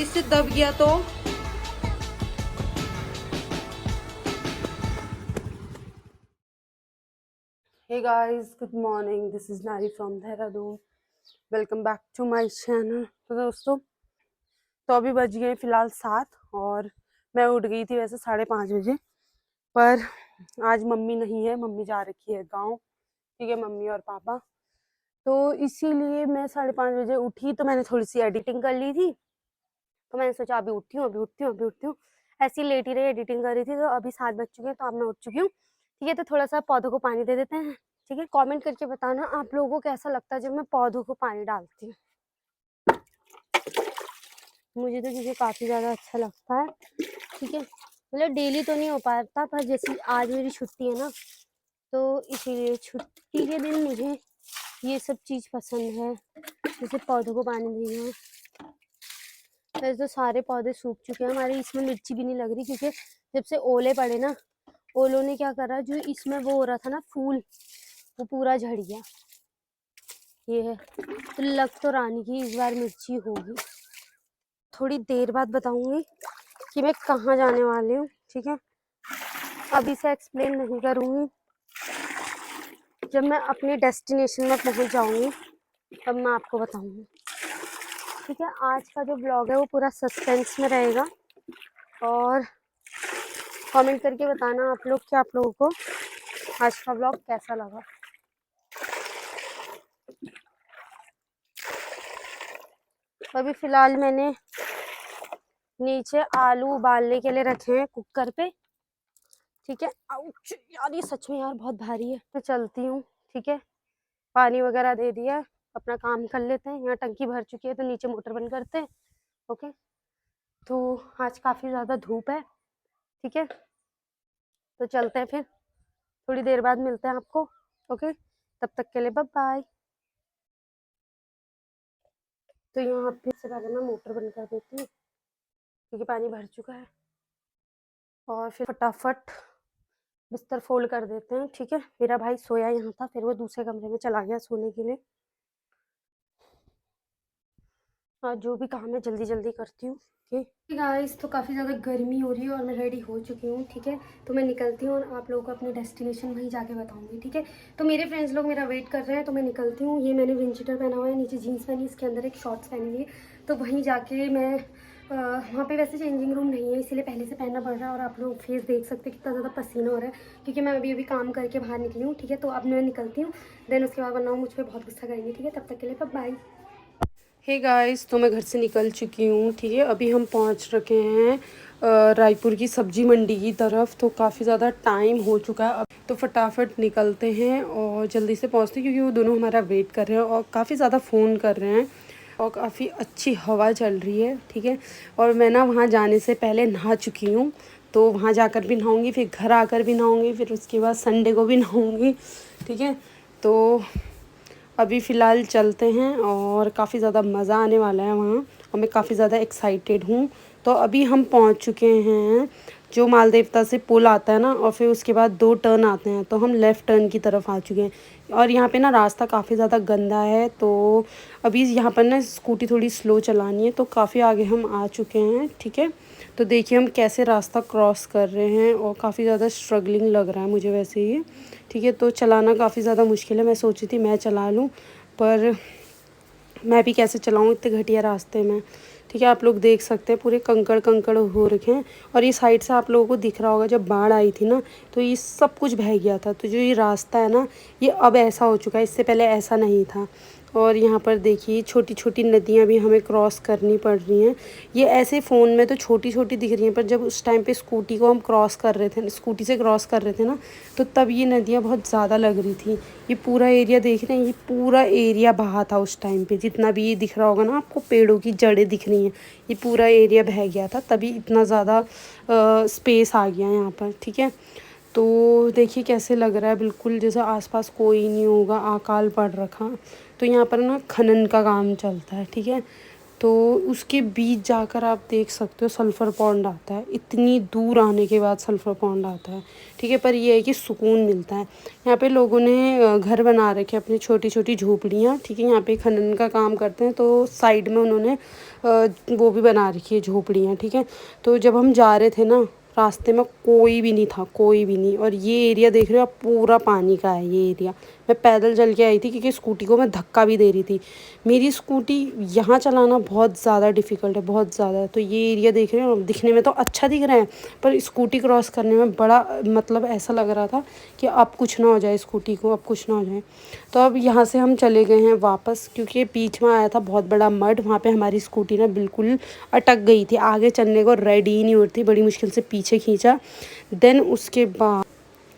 से दब गया तो। Hey guys, good morning, this is Nari from Dehradun. Welcome back to my channel. तो दोस्तों, तो अभी बज गए फिलहाल 7 और मैं उठ गई थी वैसे 5:30 बजे। पर आज मम्मी नहीं है, मम्मी जा रखी है गाँव। ठीक है, मम्मी और पापा। तो इसीलिए मैं 5:30 बजे उठी। तो मैंने थोड़ी सी एडिटिंग कर ली थी। तो मैंने सोचा अभी उठती हूँ, अभी उठती हूँ, अभी उठती हूँ। ऐसी लेटी रही, एडिटिंग कर रही थी। तो अभी 7 बज चुके हैं, तो अब मैं उठ चुकी हूँ। ठीक है, तो थोड़ा सा पौधों को पानी दे देते हैं। ठीक है, कमेंट करके बताना आप लोगों को कैसा लगता है जब मैं पौधों को पानी डालती हूँ। मुझे तो क्योंकि काफ़ी ज़्यादा अच्छा लगता है। ठीक है, मतलब डेली तो नहीं हो पाता, पर जैसे आज मेरी छुट्टी है ना, तो इसीलिए छुट्टी के दिन मुझे ये सब चीज़ पसंद है, जैसे पौधों को पानी देना। वैसे तो सारे पौधे सूख चुके हैं हमारे, इसमें मिर्ची भी नहीं लग रही, क्योंकि जब से ओले पड़े ना, ओलों ने क्या करा, जो इसमें वो हो रहा था ना फूल, वो पूरा झड़ गया। ये है, तो लग तो रानी की इस बार मिर्ची होगी। थोड़ी देर बाद बताऊंगी कि मैं कहाँ जाने वाली हूँ। ठीक है, अभी से एक्सप्लेन नहीं करूँगी, जब मैं अपने डेस्टिनेशन में पहुँच जाऊँगी तब मैं आपको बताऊँगी। ठीक है, आज का जो ब्लॉग है वो पूरा सस्पेंस में रहेगा। और कमेंट करके बताना आप लोग कि आप लोगों को आज का ब्लॉग कैसा लगा। अभी फ़िलहाल मैंने नीचे आलू उबालने के लिए रखे हैं कुकर पे। ठीक है, आउच यार, ये सच में यार बहुत भारी है। तो चलती हूँ। ठीक है, पानी वगैरह दे दिया, अपना काम कर लेते हैं। यहाँ टंकी भर चुकी है, तो नीचे मोटर बंद करते हैं। ओके, तो आज काफ़ी ज़्यादा धूप है। ठीक है, तो चलते हैं, फिर थोड़ी देर बाद मिलते हैं आपको। ओके, तब तक के लिए बाय बाय। तो यहाँ पे से पहले मैं मोटर बंद कर देती हूँ, क्योंकि पानी भर चुका है। और फिर फटाफट बिस्तर फोल्ड कर देते हैं। ठीक है, मेरा भाई सोया यहाँ था, फिर वो दूसरे कमरे में चला गया सोने के लिए। आज जो भी काम है जल्दी जल्दी करती हूँ। ओके गाइस, तो काफ़ी ज़्यादा गर्मी हो रही है और मैं रेडी हो चुकी हूँ। ठीक है, तो मैं निकलती हूँ और आप लोगों को अपनी डेस्टिनेशन वहीं जाके बताऊँगी। ठीक है, तो मेरे फ्रेंड्स लोग मेरा वेट कर रहे हैं, तो मैं निकलती हूँ। ये मैंने विंटर पहना हुआ है, नीचे जीन्स पहनी, इसके अंदर एक शॉर्ट्स पहनी हुई है। तो वहीं जाके मैं वहाँ पे वैसे चेंजिंग रूम नहीं है, इसीलिए पहले से पहनना पड़ रहा है। और आप लोग फेस देख सकते हैं कितना ज़्यादा पसीना हो रहा है, क्योंकि मैं अभी अभी काम करके बाहर निकली हूँ। ठीक है, तो अब मैं निकलती हूँ, देन उसके बाद वरना मुझ पर बहुत गुस्सा करेंगे। ठीक है, तब तक के लिए बाय। हे गाइस, तो मैं घर से निकल चुकी हूँ। ठीक है, अभी हम पहुँच रखे हैं रायपुर की सब्जी मंडी की तरफ। तो काफ़ी ज़्यादा टाइम हो चुका है अब, तो फटाफट निकलते हैं और जल्दी से पहुँचते हैं, क्योंकि वो दोनों हमारा वेट कर रहे हैं और काफ़ी ज़्यादा फ़ोन कर रहे हैं। और काफ़ी अच्छी हवा चल रही है। ठीक है, और मैं ना वहाँ जाने से पहले नहा चुकी हूँ, तो वहाँ जाकर भी नहाऊँगी, फिर घर आकर भी नहाऊँगी, फिर उसके बाद संडे को भी नहाऊँगी। ठीक है, तो अभी फ़िलहाल चलते हैं और काफ़ी ज़्यादा मज़ा आने वाला है वहाँ, और मैं काफ़ी ज़्यादा एक्साइटेड हूँ। तो अभी हम पहुँच चुके हैं, जो मालदेवता से पुल आता है ना, और फिर उसके बाद 2 टर्न आते हैं, तो हम लेफ़्ट टर्न की तरफ आ चुके हैं। और यहाँ पे ना रास्ता काफ़ी ज़्यादा गंदा है, तो अभी यहाँ पर ना स्कूटी थोड़ी स्लो चलानी है, तो काफ़ी आगे हम आ चुके हैं। ठीक है, तो देखिए हम कैसे रास्ता क्रॉस कर रहे हैं, और काफ़ी ज़्यादा स्ट्रगलिंग लग रहा है मुझे वैसे ही। ठीक है, तो चलाना काफ़ी ज़्यादा मुश्किल है। मैं सोची थी मैं चला लूँ, पर मैं भी कैसे चलाऊँ इतने घटिया रास्ते में। ठीक है, आप लोग देख सकते हैं पूरे कंकड़ कंकड़ हो रखे हैं। और ये साइड से आप लोगों को दिख रहा होगा, जब बाढ़ आई थी ना, तो ये सब कुछ बह गया था। तो जो ये रास्ता है ना, ये अब ऐसा हो चुका है, इससे पहले ऐसा नहीं था। और यहाँ पर देखिए छोटी छोटी नदियाँ भी हमें क्रॉस करनी पड़ रही हैं। ये ऐसे फ़ोन में तो छोटी छोटी दिख रही हैं, पर जब उस टाइम पे स्कूटी को हम क्रॉस कर रहे थे, स्कूटी से क्रॉस कर रहे थे ना, तो तब ये नदियाँ बहुत ज़्यादा लग रही थी। ये पूरा एरिया देख रहे हैं, ये पूरा एरिया बहा था उस टाइम पे। जितना भी ये दिख रहा होगा ना आपको, पेड़ों की जड़ें दिख रही हैं, ये पूरा एरिया बह गया था, तभी इतना ज़्यादा स्पेस आ गया यहाँ पर। ठीक है, तो देखिए कैसे लग रहा है, बिल्कुल जैसे आसपास कोई नहीं होगा, अकाल पड़ रखा। तो यहाँ पर ना खनन का काम चलता है। ठीक है, तो उसके बीच जाकर आप देख सकते हो सल्फ़र पॉन्ड आता है। इतनी दूर आने के बाद सल्फ़र पॉन्ड आता है, ठीक है। पर ये है कि सुकून मिलता है। यहाँ पे लोगों ने घर बना रखे अपनी छोटी छोटी झोपड़ियाँ, ठीक है। यहाँ पे खनन का काम करते हैं तो साइड में उन्होंने वो भी बना रखी है झोपड़ियाँ, ठीक है। तो जब हम जा रहे थे ना, रास्ते में कोई भी नहीं था, कोई भी नहीं। और ये एरिया देख रहे हो आप, पूरा पानी का है ये एरिया। मैं पैदल चल के आई थी क्योंकि स्कूटी को मैं धक्का भी दे रही थी। मेरी स्कूटी यहाँ चलाना बहुत ज़्यादा डिफ़िकल्ट है, बहुत ज़्यादा। तो ये एरिया देख रहे हो, दिखने में तो अच्छा दिख रहा है, पर स्कूटी क्रॉस करने में बड़ा मतलब ऐसा लग रहा था कि अब कुछ ना हो जाए स्कूटी को, अब कुछ ना हो जाए। तो अब यहाँ से हम चले गए हैं वापस, क्योंकि बीच में आया था बहुत बड़ा मड। वहाँ पे हमारी स्कूटी ना बिल्कुल अटक गई थी, आगे चलने को रेडी ही नहीं होती, बड़ी मुश्किल से पीछे खींचा। देन उसके बाद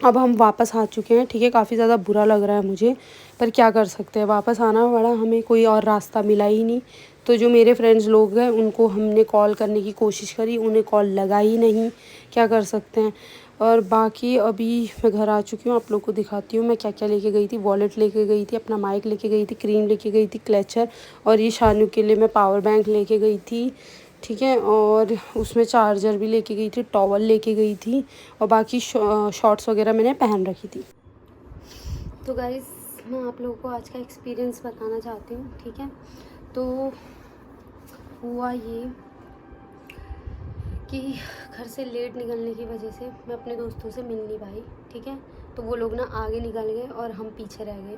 अब हम वापस आ चुके हैं, ठीक है। काफ़ी ज़्यादा बुरा लग रहा है मुझे, पर क्या कर सकते हैं, वापस आना पड़ा हमें, कोई और रास्ता मिला ही नहीं। तो जो मेरे फ्रेंड्स लोग हैं उनको हमने कॉल करने की कोशिश करी, उन्हें कॉल लगा ही नहीं, क्या कर सकते हैं। और बाकी अभी मैं घर आ चुकी हूँ, आप लोग को दिखाती हूँ मैं क्या क्या लेके गई थी। वॉलेट लेके गई थी, अपना माइक लेके गई थी, क्रीम लेके गई थी, क्लेचर, और ये शानू के लिए मैं पावर बैंक लेके गई थी, ठीक है। और उसमें चार्जर भी लेके गई थी, टॉवल लेके गई थी, और बाकी शॉर्ट्स वगैरह मैंने पहन रखी थी। तो गाइस मैं आप लोगों को आज का एक्सपीरियंस बताना चाहती हूँ, ठीक है। तो हुआ ये कि घर से लेट निकलने की वजह से मैं अपने दोस्तों से मिल नहीं पाई, ठीक है। तो वो लोग ना आगे निकल गए और हम पीछे रह गए।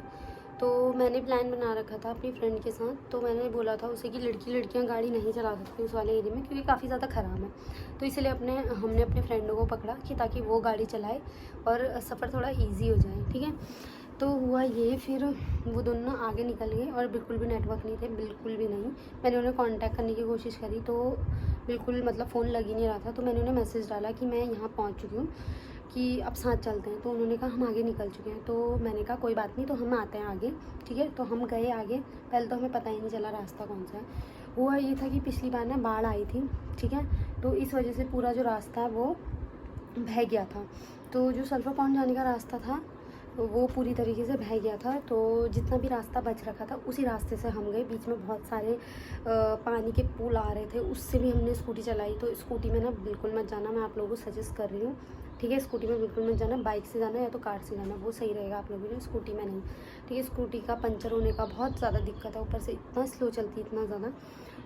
तो मैंने प्लान बना रखा था अपनी फ्रेंड के साथ, तो मैंने बोला था उसे कि लड़कियां गाड़ी नहीं चला सकती उस वाले एरिया में क्योंकि काफ़ी ज़्यादा ख़राब है। तो इसलिए हमने अपने फ्रेंडों को पकड़ा कि ताकि वो गाड़ी चलाए और सफ़र थोड़ा ईजी हो जाए, ठीक है। तो हुआ ये, फिर वो दोनों आगे निकल गए और बिल्कुल भी नेटवर्क नहीं थे, बिल्कुल भी नहीं। मैंने उन्हें कांटेक्ट करने की कोशिश करी तो बिल्कुल मतलब फ़ोन लग ही नहीं रहा था। तो मैंने उन्हें मैसेज डाला कि मैं यहाँ पहुँच चुकी हूँ, कि अब साथ चलते हैं। तो उन्होंने कहा हम आगे निकल चुके हैं। तो मैंने कहा कोई बात नहीं, तो हम आते हैं आगे, ठीक है। तो हम गए आगे, पहले तो हमें पता ही नहीं चला रास्ता कौन सा है। हुआ ये था कि पिछली बार ना बाढ़ आई थी, ठीक है। तो इस वजह से पूरा जो रास्ता है वो बह गया था। तो जो सल्फर पॉन्ड जाने का रास्ता था वो पूरी तरीके से बह गया था। तो जितना भी रास्ता बच रखा था उसी रास्ते से हम गए। बीच में बहुत सारे पानी के पुल आ रहे थे, उससे भी हमने स्कूटी चलाई। तो स्कूटी में ना बिल्कुल मत जाना, मैं आप लोगों को सजेस्ट कर रही हूँ, ठीक है। स्कूटी में बिल्कुल मत जाना, बाइक से जाना या तो कार से जाना, वो सही रहेगा आप लोगों के लिए, स्कूटी में नहीं, ठीक है। स्कूटी का पंचर होने का बहुत ज़्यादा दिक्कत है, ऊपर से इतना स्लो चलती है, इतना ज़्यादा।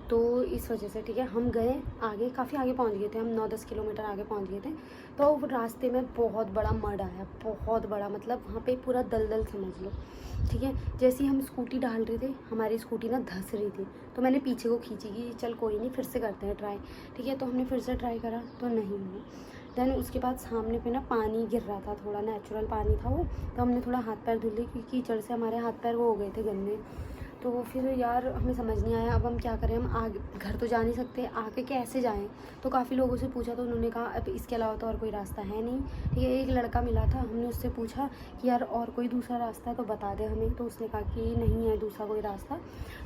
तो इस वजह से, ठीक है, हम गए आगे, काफ़ी आगे पहुंच गए थे हम, 9-10 किलोमीटर आगे पहुंच गए थे। तो रास्ते में बहुत बड़ा मड आया, बहुत बड़ा, मतलब वहाँ पे पूरा दलदल समझ लो, ठीक है। जैसे ही हम स्कूटी डाल रहे थे हमारी स्कूटी ना धंस रही थी, तो मैंने पीछे को खींची कि चल कोई नहीं, फिर से करते हैं ट्राई, ठीक है। तो हमने फिर से ट्राई करा तो नहीं हुआ। देन उसके बाद सामने पे ना पानी गिर रहा था, थोड़ा नेचुरल पानी था वो। तो हमने थोड़ा हाथ पैर धुल लिए क्योंकि कीचड़ से हमारे हाथ पैर वो हो गए थे गंदे। तो फिर यार हमें समझ नहीं आया अब हम क्या करें, हम आगे घर तो जा नहीं सकते, आगे कैसे जाएं। तो काफ़ी लोगों से पूछा तो उन्होंने कहा अब इसके अलावा तो और कोई रास्ता है नहीं, ठीक है। एक लड़का मिला था, हमने उससे पूछा कि यार और कोई दूसरा रास्ता है तो बता दे हमें। तो उसने कहा कि नहीं है दूसरा कोई रास्ता।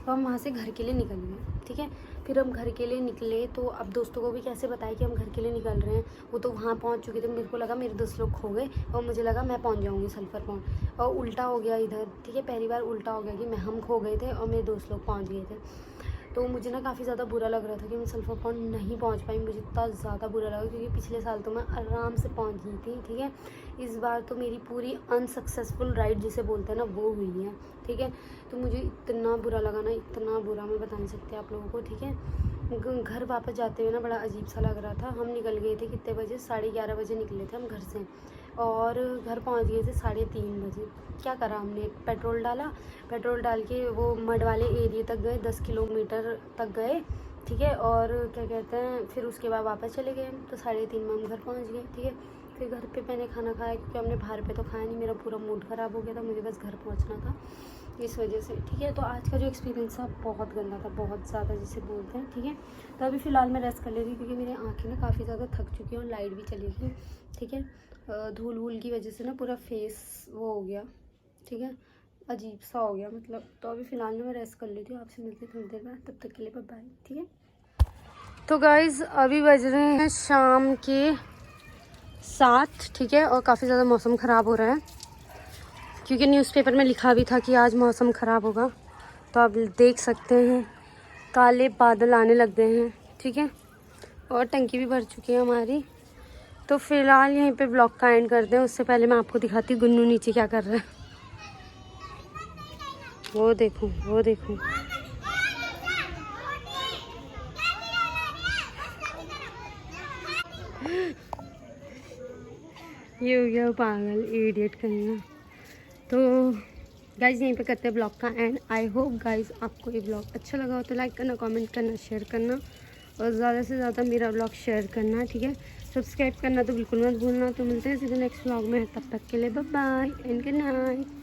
तो हम वहाँ से घर के लिए निकल गए, ठीक है। फिर हम घर के लिए निकले तो अब दोस्तों को भी कैसे बताए कि हम घर के लिए निकल रहे हैं, वो तो वहाँ पहुँच चुके थे। मेरे को लगा मेरे दोस्त लोग खो गए और मुझे लगा मैं पहुँच जाऊँगी सल्फर पॉन्ड, और उल्टा हो गया इधर, ठीक है। पहली बार उल्टा हो गया कि हम खो गए थे और मेरे दोस्त लोग पहुँच गए थे। तो मुझे ना काफ़ी ज़्यादा बुरा लग रहा था कि मैं सल्फर पॉन्ड नहीं पहुंच पाई। मुझे इतना ज़्यादा बुरा लगा क्योंकि पिछले साल तो मैं आराम से पहुंच गई थी, ठीक है। इस बार तो मेरी पूरी अनसक्सेसफुल राइड जिसे बोलते हैं ना वो हुई है, ठीक है। तो मुझे इतना बुरा लगा ना, इतना बुरा, मैं बता नहीं सकती आप लोगों को, ठीक है। घर वापस जाते हुए ना बड़ा अजीब सा लग रहा था। हम निकल गए थे कितने बजे, 11:30 बजे निकले थे हम घर से, और घर पहुंच गए थे 3:30 बजे। क्या करा हमने, पेट्रोल डाला, पेट्रोल डाल के वो मड वाले एरिया तक गए, 10 किलोमीटर तक गए, ठीक है। और क्या कहते हैं, फिर उसके बाद वापस चले गए। तो 3:30 में हम घर पहुंच गए, ठीक है। फिर घर पे मैंने खाना खाया क्योंकि हमने बाहर पे तो खाया नहीं, मेरा पूरा मूड ख़राब हो गया था, मुझे बस घर पहुंचना था इस वजह से, ठीक है। तो आज का जो एक्सपीरियंस था बहुत गंदा था, बहुत ज़्यादा जिसे बोलते हैं, ठीक है। तो अभी फ़िलहाल मैं रेस्ट कर ले रही क्योंकि मेरी आँखें ना काफ़ी ज़्यादा थक चुकी हैं और लाइट भी चली गई, ठीक है। धूल वूल की वजह से ना पूरा फेस वो हो गया, ठीक है, अजीब सा हो गया मतलब। तो अभी फ़िलहाल में मैं रेस्ट कर लेती हूँ, आपसे मिलती हूँ थोड़ी देर बाद, तब तक के लिए बाय, ठीक है। तो गाइज़ अभी बज रहे हैं शाम के 7, ठीक है। और काफ़ी ज़्यादा मौसम ख़राब हो रहा है क्योंकि न्यूज़पेपर में लिखा भी था कि आज मौसम ख़राब होगा। तो आप देख सकते हैं काले बादल आने लग गए हैं, ठीक है। और टंकी भी भर चुकी है हमारी। तो फिलहाल यहीं पे ब्लॉग का एंड करते हैं। उससे पहले मैं आपको दिखाती हूँ गुन्नू नीचे क्या कर रहा है। वो देखो, वो देखो। ये हो गया पागल, इडियट कहीं। तो गाइज यहीं पे करते हैं ब्लॉग का एंड। आई होप गाइज आपको ये ब्लॉग अच्छा लगा हो तो लाइक करना, कमेंट करना, शेयर करना और ज़्यादा से ज़्यादा मेरा ब्लॉग शेयर करना, ठीक है। सब्सक्राइब करना तो बिल्कुल मत भूलना। तो मिलते हैं सीधे नेक्स्ट ब्लॉग में, तब तक के लिए bye bye and good night.